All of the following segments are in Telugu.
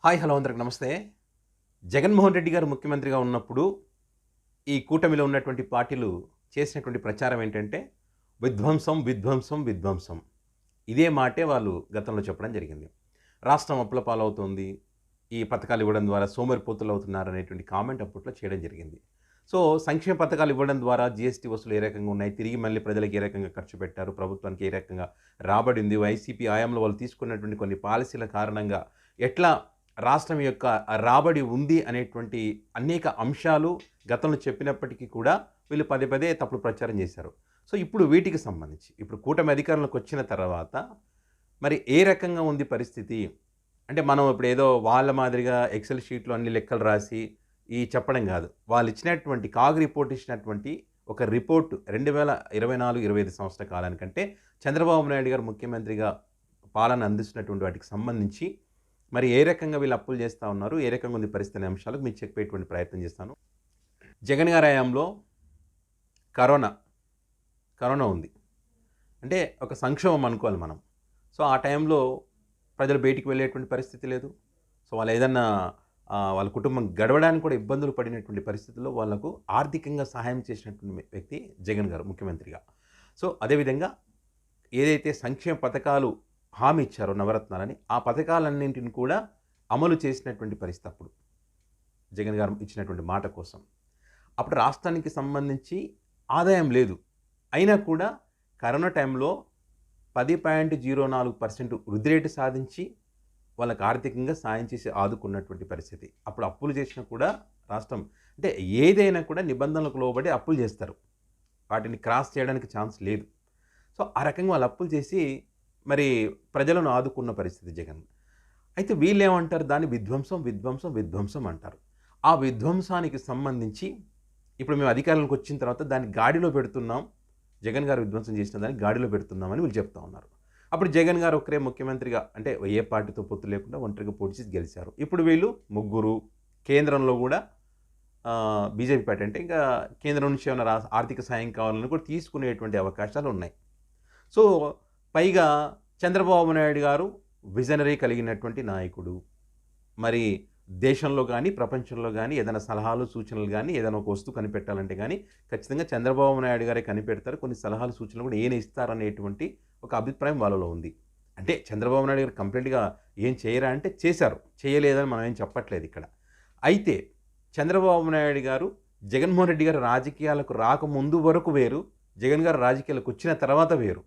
హాయ్ హలో అందరికి నమస్తే. జగన్మోహన్ రెడ్డి గారు ముఖ్యమంత్రిగా ఉన్నప్పుడు ఈ కూటమిలో ఉన్నటువంటి పార్టీలు చేసినటువంటి ప్రచారం ఏంటంటే విధ్వంసం, విధ్వంసం, విధ్వంసం. ఇదే మాటే వాళ్ళు గతంలో చెప్పడం జరిగింది. రాష్ట్రం అప్పుల పాలవుతోంది. ఈ పథకాలు ఇవ్వడం ద్వారా సోమరిపోతులు అవుతున్నారనేటువంటి కామెంట్ అప్పట్లో చేయడం జరిగింది. సో, సంక్షేమ పథకాలు ఇవ్వడం ద్వారా జీఎస్టీ వసూలు ఏ రకంగా ఉన్నాయి, తిరిగి మళ్ళీ ప్రజలకు ఏ రకంగా ఖర్చు పెట్టారు, ప్రభుత్వానికి ఏ రకంగా రాబడి ఉంది, వైసీపీ హయాంలో వాళ్ళు తీసుకున్నటువంటి కొన్ని పాలసీల కారణంగా ఎట్లా రాష్ట్రం యొక్క రాబడి ఉంది అనేటువంటి అనేక అంశాలు గతంలో చెప్పినప్పటికీ కూడా వీళ్ళు పదే పదే తప్పుడు ప్రచారం చేశారు. సో, ఇప్పుడు వీటికి సంబంధించి ఇప్పుడు కూటమి అధికారంలోకి వచ్చిన తర్వాత మరి ఏ రకంగా ఉంది పరిస్థితి? అంటే మనం ఇప్పుడు ఏదో వాళ్ళ మాదిరిగా ఎక్సెల్ షీట్‌లో అన్ని లెక్కలు రాసి చెప్పడం గాదు. వాళ్ళు ఇచ్చినటువంటి కాగ్ రిపోర్ట్ ఇచ్చినటువంటి ఒక రిపోర్ట్ 2024, 25 సంవత్సరాల కాలానికంటే చంద్రబాబు నాయుడు గారు ముఖ్యమంత్రిగా పాలన అందిస్తున్నటువంటి వాటికి సంబంధించి మరి ఏ రకంగా వీళ్ళు అప్పులు చేస్తా ఉన్నారు, ఏ రకంగా ఉంది పరిస్థితి అనే అంశాలకు మీకు చెప్పేటువంటి ప్రయత్నం చేస్తాను. జగన్ గారి హయాంలో కరోనా, కరోనా ఉంది. అంటే ఒక సంక్షోభం అనుకోవాలి మనం. సో, ఆ టైంలో ప్రజలు బయటికి వెళ్ళేటువంటి పరిస్థితి లేదు. సో, వాళ్ళు ఏదన్నా వాళ్ళ కుటుంబం గడవడానికి కూడా ఇబ్బందులు పడినటువంటి పరిస్థితుల్లో వాళ్ళకు ఆర్థికంగా సహాయం చేసినటువంటి వ్యక్తి జగన్ గారు ముఖ్యమంత్రిగా. సో, అదేవిధంగా ఏదైతే సంక్షేమ పథకాలు హామీ ఇచ్చారో నవరత్నాలని, ఆ పథకాలన్నింటిని కూడా అమలు చేసినటువంటి పరిస్థితి అప్పుడు. జగన్ గారు ఇచ్చినటువంటి మాట కోసం. అప్పుడు రాష్ట్రానికి సంబంధించి ఆదాయం లేదు. అయినా కూడా కరోనా టైంలో 10.04% వృద్ధి రేటు సాధించి వాళ్ళకి ఆర్థికంగా సాయం చేసి ఆదుకున్నటువంటి పరిస్థితి. అప్పుడు అప్పులు చేసినా కూడా రాష్ట్రం అంటే ఏదైనా కూడా నిబంధనలకు లోబడి అప్పులు చేస్తారు. వాటిని క్రాస్ చేయడానికి ఛాన్స్ లేదు. సో, ఆ రకంగా వాళ్ళు అప్పులు చేసి మరి ప్రజలను ఆదుకున్న పరిస్థితి జగన్. అయితే వీళ్ళేమంటారు దాన్ని విధ్వంసం, విధ్వంసం, విధ్వంసం అంటారు. ఆ విధ్వంసానికి సంబంధించి ఇప్పుడు మేము అధికారంలోకి వచ్చిన తర్వాత దాన్ని గాడిలో పెడుతున్నాం. జగన్ గారు విధ్వంసం చేసిన దాన్ని గాడిలో పెడుతున్నామని వీళ్ళు చెప్తా ఉన్నారు. అప్పుడు జగన్ గారు ఒక్కరే ముఖ్యమంత్రిగా అంటే ఏ పార్టీతో పొత్తు లేకుండా ఒంటరిగా పోటీ చేసి గెలిచారు. ఇప్పుడు వీళ్ళు ముగ్గురు కేంద్రంలో కూడా బీజేపీ పార్టీ అంటే ఇంకా కేంద్రం నుంచి ఏమైనా ఆర్థిక సాయం కావాలని కూడా తీసుకునేటువంటి అవకాశాలు ఉన్నాయి. సో, పైగా చంద్రబాబు నాయుడు గారు విజనరీ కలిగినటువంటి నాయకుడు. మరి దేశంలో గానీ, ప్రపంచంలో గానీ ఏదైనా సలహాలు, సూచనలు గానీ, ఏదైనా ఒక వస్తువు కనిపెట్టాలంటే గానీ, ఖచ్చితంగా చంద్రబాబు నాయుడు గారే కనిపెడతారు. కొన్ని సలహాలు, సూచనలు కూడా ఈయన ఇస్తారనేటువంటి ఒక అభిప్రాయం వాళ్ళలో ఉంది. అంటే చంద్రబాబు నాయుడు గారు కంప్లీట్‌గా ఏం చేయరా అంటే చేశారు. చేయలేదని మనం ఏం చెప్పట్లేదు ఇక్కడ. అయితే చంద్రబాబు నాయుడు గారు, జగన్మోహన్ రెడ్డి గారు రాజకీయాలకు రాకముందు వరకు వేరు, జగన్ గారు రాజకీయాలకు వచ్చిన తర్వాత వేరు.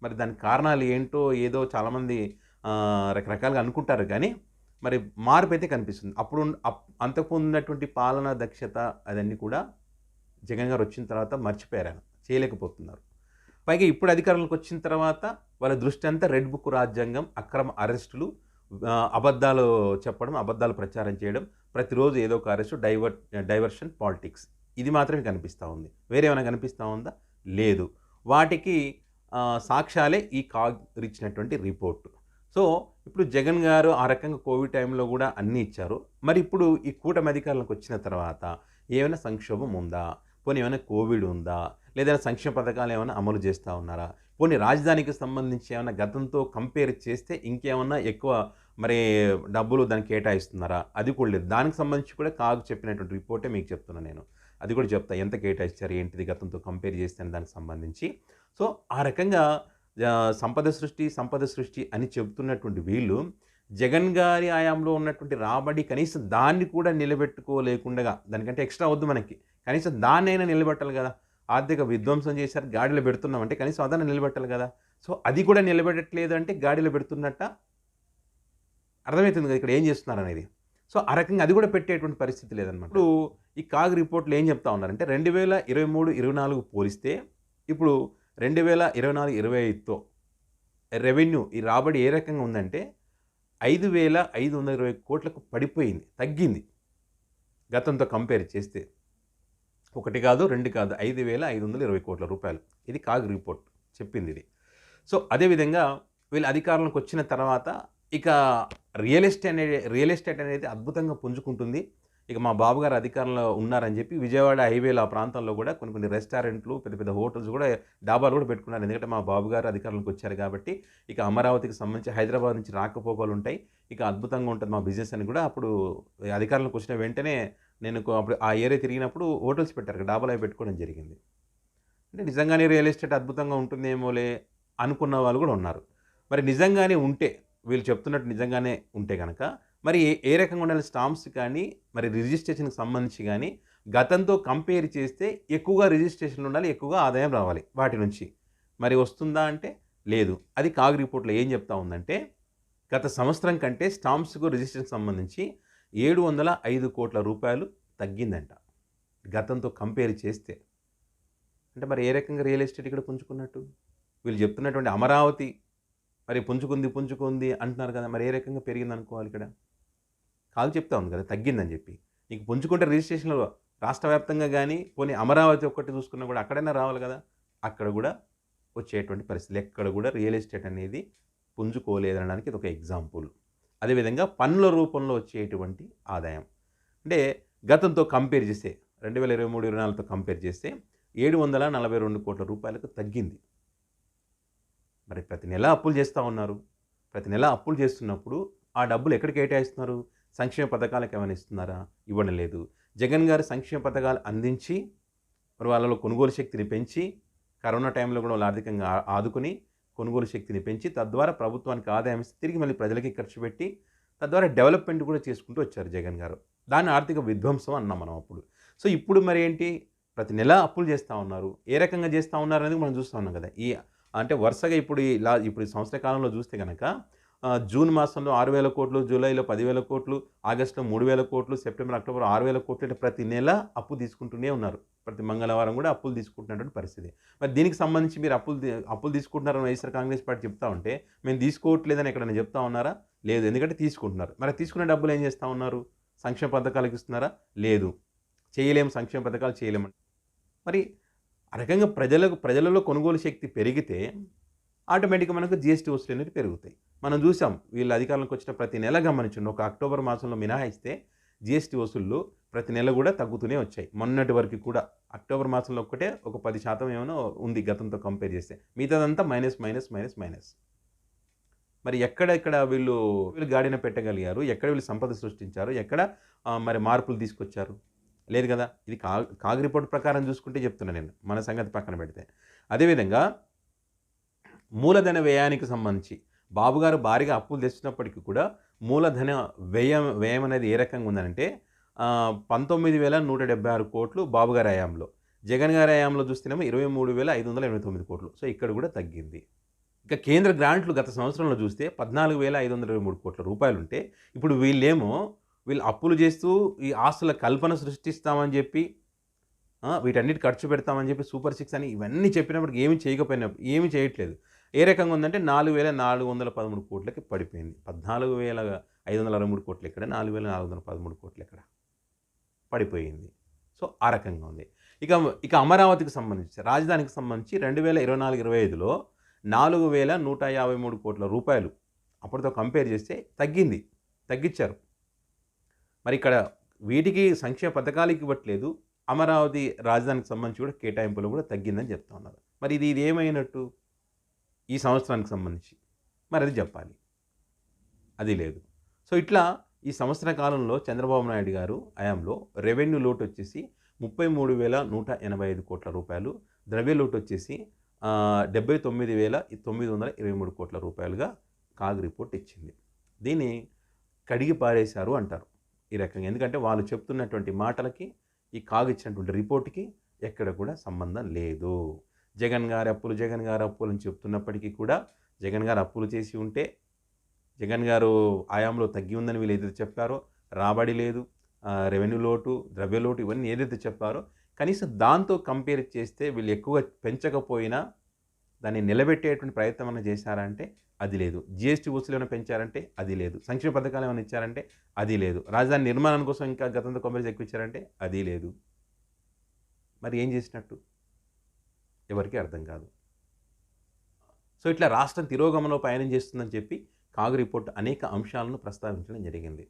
మరి దానికి కారణాలు ఏంటో ఏదో చాలామంది రకరకాలుగా అనుకుంటారు కానీ మరి మార్పైతే కనిపిస్తుంది. అప్పుడు అంతకుముందు ఉన్నటువంటి పాలనా దక్షత అదన్నీ కూడా జగన్ గారు వచ్చిన తర్వాత మర్చిపోయారాయన. చేయలేకపోతున్నారు. పైగా ఇప్పుడు అధికారంలోకి వచ్చిన తర్వాత వాళ్ళ దృష్టి అంతా రెడ్ బుక్ రాజ్యాంగం, అక్రమ అరెస్టులు, అబద్ధాలు చెప్పడం, అబద్ధాలు ప్రచారం చేయడం, ప్రతిరోజు ఏదో ఒక అరెస్టు, డైవర్షన్ పాలిటిక్స్. ఇది మాత్రమే కనిపిస్తూ ఉంది. వేరేమైనా కనిపిస్తూ ఉందా? లేదు. వాటికి సాక్ష్యాలే ఈ కాగ్ ఇచ్చినటువంటి రిపోర్ట్. సో, ఇప్పుడు జగన్ గారు ఆ రకంగా కోవిడ్ టైంలో కూడా అన్నీ ఇచ్చారు. మరి ఇప్పుడు ఈ కూటమి అధికారంలోకి వచ్చిన తర్వాత ఏమైనా సంక్షోభం ఉందా? పోనీ ఏమైనా కోవిడ్ ఉందా? లేదా సంక్షేమ పథకాలు ఏమైనా అమలు చేస్తూ ఉన్నారా? పోనీ రాజధానికి సంబంధించి ఏమైనా గతంతో కంపేర్ చేస్తే ఇంకేమన్నా ఎక్కువ మరి డబ్బులు దానికి కేటాయిస్తున్నారా? అది కూడా లేదు. దానికి సంబంధించి కూడా కాగ్ చెప్పినటువంటి రిపోర్టే మీకు చెప్తున్నాను నేను. అది కూడా చెప్తా. ఎంత కేటాయించారు? ఏంటిది గతంతో కంపేర్ చేస్తే దానికి సంబంధించి. సో, ఆ రకంగా సంపద సృష్టి, సంపద సృష్టి అని చెబుతున్నటువంటి వీళ్ళు జగన్ గారి హయాంలో ఉన్నటువంటి రాబడి కనీసం దాన్ని కూడా నిలబెట్టుకోలేకుండగా దానికంటే ఎక్స్‌ట్రా వద్దు మనకి. కనీసం దాన్నైనా నిలబెట్టాలి గదా! ఆర్థిక విధ్వంసం చేశారు. గాడిలో పెడుతున్నామంటే కనీసం అదన్నా నిలబెట్టాలి గదా! సో, అది కూడా నిలబెట్టట్లేదు అంటే గాడిలో పెడుతున్నట్టా? అర్థమవుతుంది కదా! ఇక్కడ ఏం చేస్తున్నారనేది. సో, ఆ రకంగా అది కూడా పెట్టేటువంటి పరిస్థితి లేదనమాట. ఇప్పుడు ఈ కాగ్ రిపోర్ట్‌లో ఏం చెప్తా ఉన్నారంటే 2023, 24 పోలిస్తే ఇప్పుడు 2024, 25తో రెవెన్యూ ఈ రాబడి ఏ రకంగా ఉందంటే 5,520 కోట్లకు పడిపోయింది. తగ్గింది. గతంతో కంపేర్ చేస్తే. ఒకటి కాదు, 2 కాదు. 5,520 కోట్ల రూపాయలు. ఇది కాగ్ రిపోర్ట్ చెప్పిందిది. సో, అదేవిధంగా వీళ్ళు అధికారంలోకి వచ్చిన తర్వాత ఇక రియల్ ఎస్టేట్ అనేది అద్భుతంగా పుంజుకుంటుంది. ఇక మా బాబుగారు అధికారంలో ఉన్నారని చెప్పి విజయవాడ హైవేలో ఆ ప్రాంతంలో కూడా కొన్ని కొన్ని రెస్టారెంట్లు, పెద్ద పెద్ద హోటల్స్ కూడా, డాబాలు కూడా పెట్టుకున్నారు. ఎందుకంటే మా బాబుగారు అధికారంలోకి వచ్చారు కాబట్టి ఇక అమరావతికి సంబంధించి హైదరాబాద్ నుంచి రాకపోకలు ఉంటాయి. ఇక అద్భుతంగా ఉంటుంది మా బిజినెస్ అని కూడా అప్పుడు అధికారంలోకి వచ్చిన వెంటనే నేను అప్పుడు ఆ ఏరియా తిరిగినప్పుడు హోటల్స్ పెట్టారు. డాబాలు అవి పెట్టుకోవడం జరిగింది. అంటే నిజంగానే రియల్ ఎస్టేట్ అద్భుతంగా ఉంటుందేమోలే అనుకున్న వాళ్ళు కూడా ఉన్నారు. మరి నిజంగానే ఉంటే, వీళ్ళు చెప్తున్నట్టు నిజంగానే ఉంటే గనక మరి ఏ రకంగా ఉండాలి స్టాంప్స్ కానీ, మరి రిజిస్ట్రేషన్‌కి సంబంధించి గానీ, గతంతో కంపేర్ చేస్తే ఎక్కువగా రిజిస్ట్రేషన్‌లు ఉండాలి, ఎక్కువగా ఆదాయం రావాలి వాటి నుంచి. మరి వస్తుందా అంటే లేదు. అది కాగ్ రిపోర్ట్‌లో ఏం చెప్తా ఉందంటే, గత సంవత్సరం కంటే స్టాంప్స్‌కు రిజిస్ట్రేషన్‌కి సంబంధించి రూ. 705,00,00,000 తగ్గిందంట. గతంతో కంపేర్ చేస్తే. అంటే మరి ఏ రకంగా రియల్ ఎస్టేట్ ఇక్కడ పుంజుకున్నట్టు? వీళ్ళు చెప్తున్నటువంటి అమరావతి మరి పుంజుకుంది అంటున్నారు కదా! మరి ఏ రకంగా పెరిగిందనుకోవాలి ఇక్కడ? కాదు చెప్తా ఉంది కదా! తగ్గిందని చెప్పి. నీకు పుంజుకుంటే రిజిస్ట్రేషన్‌లు రాష్ట్ర వ్యాప్తంగా గాని, పోనీ అమరావతి ఒక్కటి చూసుకున్నా కూడా అక్కడైనా రావాలి కదా! అక్కడ కూడా వచ్చేటువంటి పరిస్థితులు. ఎక్కడ కూడా రియల్ ఎస్టేట్ అనేది పుంజుకోలేదనడానికి ఇదొక ఎగ్జాంపుల్. అదేవిధంగా పన్నుల రూపంలో వచ్చేటువంటి ఆదాయం. అంటే గతంతో కంపేర్ చేస్తే 2023, 24తో కంపేర్ చేస్తే రూ. 742,00,00,000 తగ్గింది. మరి ప్రతి నెల అప్పులు చేస్తా ఉన్నారు. ప్రతి నెల అప్పులు చేస్తున్నప్పుడు ఆ డబ్బులు ఎక్కడికి కేటాయిస్తున్నారు? సంక్షేమ పథకాలకు ఏమైనా ఇస్తున్నారా? ఇవ్వడం లేదు. జగన్ గారు సంక్షేమ పథకాలు అందించి మరి వాళ్ళలో కొనుగోలు శక్తిని పెంచి, కరోనా టైంలో కూడా వాళ్ళు ఆర్థికంగా ఆదుకొని, కొనుగోలు శక్తిని పెంచి, తద్వారా ప్రభుత్వానికి ఆదాయం ఇస్తే తిరిగి మళ్ళీ ప్రజలకి ఖర్చు పెట్టి, తద్వారా డెవలప్‌మెంట్ కూడా చేసుకుంటూ వచ్చారు జగన్ గారు. దాన్ని ఆర్థిక విధ్వంసం అన్నాం మనం అప్పుడు. సో, ఇప్పుడు మరి ఏంటి? ప్రతి నెల అప్పులు చేస్తా ఉన్నారు. ఏ రకంగా చేస్తా ఉన్నారనేది మనం చూస్తా ఉన్నాం కదా! అంటే వరుసగా ఇప్పుడు ఈ సంవత్సర కాలంలో చూస్తే గనక జూన్ మాసంలో 6,000,00,00,000, జూలైలో 10,000,00,00,000, ఆగస్టులో 3,000,00,00,000, సెప్టెంబర్, అక్టోబర్ 6,000,00,00,000 అంటే ప్రతి నెల అప్పు తీసుకుంటూనే ఉన్నారు. ప్రతి మంగళవారం కూడా అప్పులు తీసుకుంటున్నటువంటి పరిస్థితి. మరి దీనికి సంబంధించి మీరు అప్పులు తీసుకుంటున్నారని వైఎస్ఆర్ కాంగ్రెస్ పార్టీ చెప్తా ఉంటే, మేము తీసుకోవట్లేదని ఎక్కడైనా చెప్తా ఉన్నారా? లేదు. ఎందుకంటే తీసుకుంటున్నారు. మరి తీసుకునే డబ్బులు ఏం చేస్తా ఉన్నారు? సంక్షేమ పథకాలకు ఇస్తున్నారా? లేదు. చేయలేము, సంక్షేమ పథకాలు చేయలేము. మరి ఆ రకంగా ప్రజలలో కొనుగోలు శక్తి పెరిగితే ఆటోమేటిక్‌గా మనకు జీఎస్టీ వసూలు అనేది పెరుగుతాయి. మనం చూసాం వీళ్ళు అధికారంలోకి వచ్చిన ప్రతి నెల గమనించండి. ఒక అక్టోబర్ మాసంలో మినహాయిస్తే జీఎస్టీ వసూళ్లు ప్రతి నెల కూడా తగ్గుతూనే వచ్చాయి. మొన్నటి వరకు కూడా అక్టోబర్ మాసంలో ఒక్కటే ఒక 10% ఏమైనా ఉంది గతంతో కంపేర్ చేస్తే. మిగతాదంతా మైనస్, మైనస్, మైనస్, మైనస్. మరి ఇక్కడ వీళ్ళు గాడిన పెట్టగలిగారు? ఎక్కడ వీళ్ళు సంపద సృష్టించారు? ఎక్కడ మరి మార్పులు తీసుకొచ్చారు? లేదు కదా! ఇది కాగ్ రిపోర్ట్ ప్రకారం చూసుకుంటే చెప్తున్నా నేను. మన సంగతి పక్కన పెడితే. అదేవిధంగా మూలధన వ్యయానికి సంబంధించి బాబుగారు భారీగా అప్పులు తెచ్చినప్పటికీ కూడా మూలధన వ్యయం అనేది ఏ రకంగా ఉందనంటే 19,176,00,00,000 బాబుగారి హయాంలో. జగన్ గారి హయాంలో చూస్తేనేమో 23,589,00,00,000. సో, ఇక్కడ కూడా తగ్గింది. ఇక కేంద్ర గ్రాంట్లు గత సంవత్సరంలో చూస్తే 14,523,00,00,000 ఉంటే, ఇప్పుడు వీళ్ళు అప్పులు చేస్తూ ఈ ఆస్తుల కల్పన సృష్టిస్తామని చెప్పి వీటన్నిటి ఖర్చు పెడతామని చెప్పి సూపర్ 6 అని ఇవన్నీ చెప్పినప్పటికి ఏమీ చేయట్లేదు. ఏ రకంగా ఉందంటే 4,413,00,00,000కి పడిపోయింది. 14,563,00,00,000 ఎక్కడ, 4,413,00,00,000 ఎక్కడ పడిపోయింది. సో, ఆ రకంగా ఉంది. ఇక అమరావతికి సంబంధించి, రాజధానికి సంబంధించి 2024, 25లో 4,153,00,00,000 అప్పటితో కంపేర్ చేస్తే తగ్గించారు. మరి ఇక్కడ వీటికి సంక్షేమ పథకాలకి ఇవ్వట్లేదు. అమరావతి రాజధానికి సంబంధించి కూడా కేటాయింపులు కూడా తగ్గిందని చెప్తా ఉన్నారు. మరి ఇది ఏమైనట్టు ఈ సంవత్సరానికి సంబంధించి? మరి అది చెప్పాలి. అది లేదు. సో, ఇట్లా ఈ సంవత్సర కాలంలో చంద్రబాబు నాయుడు గారు హయాంలో రెవెన్యూ లోటు వచ్చేసి 33,185,00,00,000, ద్రవ్య లోటు వచ్చేసి 79,923,00,00,000 కాగ్ రిపోర్ట్ ఇచ్చింది. దీన్ని కడిగి పారేశారు అంటారు ఈ రకంగా. ఎందుకంటే వాళ్ళు చెప్తున్నటువంటి మాటలకి, ఈ కాగ్ ఇచ్చినటువంటి రిపోర్ట్‌కి ఎక్కడ కూడా సంబంధం లేదు. జగన్ గారి అప్పులు అని చెప్తున్నప్పటికీ కూడా జగన్ గారు అప్పులు చేసి ఉంటే, జగన్ గారు హయాంలో తగ్గి ఉందని వీళ్ళు ఏదైతే చెప్పారో, రాబడి లేదు, రెవెన్యూ లోటు, ద్రవ్య లోటు ఇవన్నీ ఏదైతే చెప్పారో, కనీసం దాంతో కంపేర్ చేస్తే వీళ్ళు ఎక్కువగా పెంచకపోయినా దాన్ని నిలబెట్టేటువంటి ప్రయత్నం ఏమైనా చేశారా అంటే అది లేదు. జీఎస్టీ వసూలు ఏమైనా పెంచారంటే అది లేదు. సంక్షేమ పథకాలు ఏమైనా ఇచ్చారంటే అది లేదు. రాజధాని నిర్మాణం కోసం ఇంకా గతంతో కంపేర్ ఎక్కువ ఇచ్చారంటే అది లేదు. మరి ఏం చేసినట్టు? ఎవరికీ అర్థం కాదు. సో, ఇట్లా రాష్ట్రం తిరోగమనంలో పయనం చేస్తుందని చెప్పి కాగ్ రిపోర్ట్ అనేక అంశాలను ప్రస్తావించడం జరిగింది.